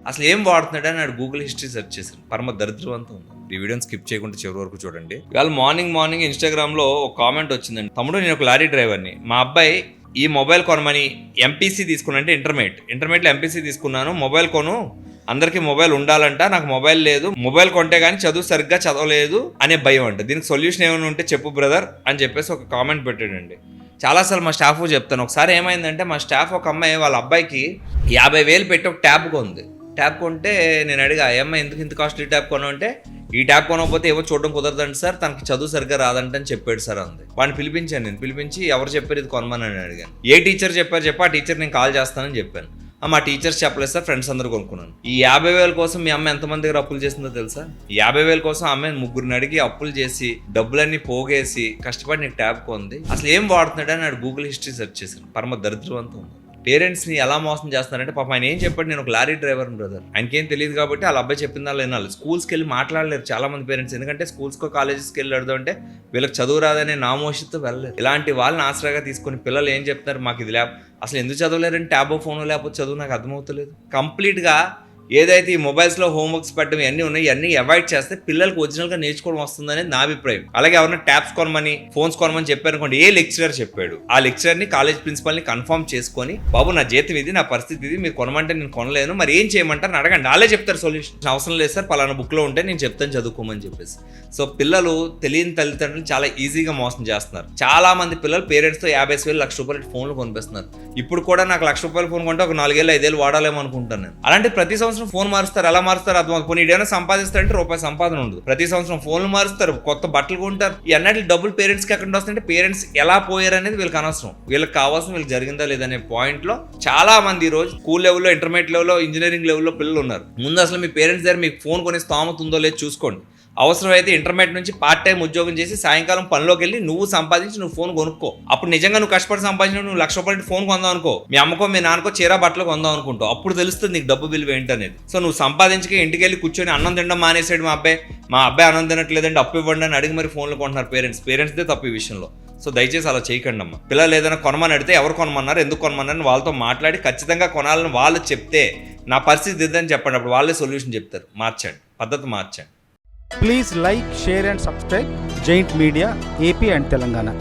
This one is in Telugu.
అసలు ఏం వాడుతున్నాడని నాడు గూగుల్ హిస్టరీ సెర్చ్ చేశాను. పరమ దరిద్రవంతం ఉంది. ఈ వీడియోని స్కిప్ చేయకుండా చివరి వరకు చూడండి. ఇవాళ మార్నింగ్ ఇన్స్టాగ్రామ్లో ఒక కామెంట్ వచ్చిందండి. తమ్ముడు, నేను ఒక లారీ డ్రైవర్ని, మా అబ్బాయి ఈ మొబైల్ కొనమని ఎంపీసీ తీసుకున్నంటే ఇంటర్మీడియట్లో ఎంపీసీ తీసుకున్నాను, మొబైల్ కొను, అందరికీ మొబైల్ ఉండాలంట, నాకు మొబైల్ లేదు, మొబైల్ కొంటే కానీ చదువు సరిగ్గా చదవలేదు అనే భయం అంట. దీనికి సొల్యూషన్ ఏమైనా ఉంటే చెప్పు బ్రదర్ అని చెప్పేసి ఒక కామెంట్ పెట్టాడండి. చాలాసార్లు మా స్టాఫ్ చెప్తాను. ఒకసారి ఏమైందంటే మా స్టాఫ్ ఒక అమ్మాయి వాళ్ళ అబ్బాయికి 50,000 పెట్టి ఒక ట్యాబ్ కొంది. ట్యాబ్ కొంటే నేను అడిగా, అమ్మాయి ఎందుకు ఇంత కాస్ట్లీ ట్యాబ్ కొను అంటే, ఈ ట్యాబ్ కొనకపోతే ఏవో చూడడం కుదరదండి సార్, తనకి చదువు సరిగ్గా రాదంటని చెప్పాడు సార్ అంది. వాడిని పిలిపించాను. నేను పిలిపించి ఎవరు చెప్పారు ఇది కొనమని అడిగాను. ఏ టీచర్ చెప్పారు ఆ టీచర్ నేను కాల్ చేస్తానని చెప్పాను. మా టీచర్స్ చెప్పలేదు సార్, ఫ్రెండ్స్ అందరూ కొనుక్కున్నాను. ఈ 50,000 కోసం మీ అమ్మ ఎంతమంది దగ్గర అప్పులు చేసిందో తెలుసా? 50,000 కోసం అమ్మాయి 3 అడిగి అప్పులు చేసి డబ్బులన్నీ పోగేసి కష్టపడి నీకు ట్యాబ్ కొంది. అసలు ఏం వాడుతున్నాడని నాడు గూగుల్ హిస్టరీ సెర్చ్ చేశాను. పరమ దరిద్రవంతం ఉంది. పేరెంట్స్ని ఎలా మోసం చేస్తున్నారంటే, పాపం ఆయన ఏం చెప్పాడు, నేను ఒక లారీ డ్రైవర్ని బ్రదర్, ఆయనకేం తెలియదు కాబట్టి వాళ్ళ అబ్బాయి చెప్పిందా వినాలి. స్కూల్స్కి వెళ్ళి మాట్లాడలేరు చాలా మంది పేరెంట్స్, ఎందుకంటే స్కూల్స్కో కాలేజెస్కి వెళ్ళి అడుగుతా అంటే వీళ్ళకి చదువు రాదనే నామోషితో వెళ్ళలేరు. ఇలాంటి వాళ్ళని ఆసరాగా తీసుకొని పిల్లలు ఏం చెప్తున్నారు, మాకు ఇది అసలు ఎందుకు చదవలేరని ట్యాబో ఫోను లేకపోతే చదువు నాకు అర్థమవుతలేదు. కంప్లీట్గా ఏదైతే ఈ మొబైల్స్లో హోంవర్క్స్ పెట్టడం ఇవన్నీ ఉన్నాయి, ఇవన్నీ అవాయిడ్ చేస్తే పిల్లలకు ఒరిజినల్గా నేర్చుకోవడం వస్తుందనేది నా అభిప్రాయం. అలాగే ఎవరైనా ట్యాబ్స్ కొనమని ఫోన్స్ కొనమని చెప్పారు అనుకోండి, ఏ లెక్చరర్ చెప్పాడు ఆ లెక్చరర్ని కాలేజ్ ప్రిన్సిపల్ని కన్ఫర్మ్ చేసుకొని, బాబు నా జీతం ఇది, నా పరిస్థితి ఇది, మీరు కొనమంటే నేను కొనలేను, మరి ఏం చేయమంటారు అడగండి, వాళ్ళే చెప్తారు సొల్యూషన్. అవసరం లేదు సార్, పలానా బుక్లో ఉంటే నేను చెప్తాను చదువుకోమని చెప్పేసి. సో పిల్లలు తెలియని తల్లిదండ్రులు చాలా ఈజీగా మోసం చేస్తున్నారు. చాలా మంది పిల్లలు పేరెంట్స్తో 50,000 1,00,000 ఫోన్లు కొనిపిస్తున్నారు. ఇప్పుడు కూడా నాకు ₹1,00,000 ఫోన్ కొంటే ఒక 4 5 వాడాలేమో అనుకుంటాను నేను. అలాంటి ప్రతి సంవత్సరం ఫోన్ మారుస్తారు. ఎలా మారుస్తారు అర్థం పోనీ, ఏదైనా సంపాదిస్తారంటే రూపాయి సంపాదన ఉండదు. ప్రతి సంవత్సరం ఫోన్లు మారుస్తారు, కొత్త బట్టలు కొంటారు. ఈ అన్నిటి డబ్బులు పేరెంట్స్కి ఎక్కడ వస్తుంటే, పేరెంట్స్ ఎలా పోయారు అనేది వీళ్ళకి అనవసరం. వీళ్ళకి కావాల్సిన వీళ్ళకి జరిగిందా లేదనే పాయింట్లో చాలా మంది ఈ రోజు స్కూల్ లెవెల్లో, ఇంటర్మీడియట్ లెవెల్లో, ఇంజనీరింగ్ లెవెల్లో పిల్లలు ఉన్నారు. ముందు అసలు మీ పేరెంట్స్ దగ్గర మీకు ఫోన్ కొని స్థామత ఉందో లేదో చూసుకోండి. అవసరమైతే ఇంటర్మీడియట్ నుంచి పార్ట్ టైం ఉద్యోగం చేసి సాయంకాలం పనిలోకి వెళ్ళి నువ్వు సంపాదించి నువ్వు ఫోన్ కొనుక్కో. అప్పుడు నిజంగా నువ్వు కష్టపడి సంపాదించిన నువ్వు ₹1,00,000 ఫోన్ కొందాం అనుకో, మీ అమ్మకో మీ నాన్నకో చీర బట్టలు కొందాం అనుకుంటావు. అప్పుడు తెలుస్తుంది నీకు డబ్బు విలువ ఏంటనేది. సో నువ్వు సంపాదించక ఇంటికి వెళ్ళి కూర్చొని అన్నం తినడం మానేసాడు మా అబ్బాయి అన్నం తినట్లేదంటే అప్పు ఇవ్వండి అని అడిగి మరి ఫోన్లు కొంటున్నారు పేరెంట్స్దే తప్పు ఈ విషయంలో. సో దయచేసి అలా చేయకండి అమ్మ. పిల్లలు ఏదైనా కొనమని అడిగితే ఎవరు కొనమన్నారు, ఎందుకు కొనమన్నారు వాళ్ళతో మాట్లాడి ఖచ్చితంగా కొనాలని వాళ్ళు చెప్తే నా పరిస్థితి ఇదని చెప్పండి. అప్పుడు వాళ్ళే సొల్యూషన్ చెప్తారు. మార్చండి, పద్ధతి మార్చండి. Please like, share and subscribe Giant Media AP and Telangana.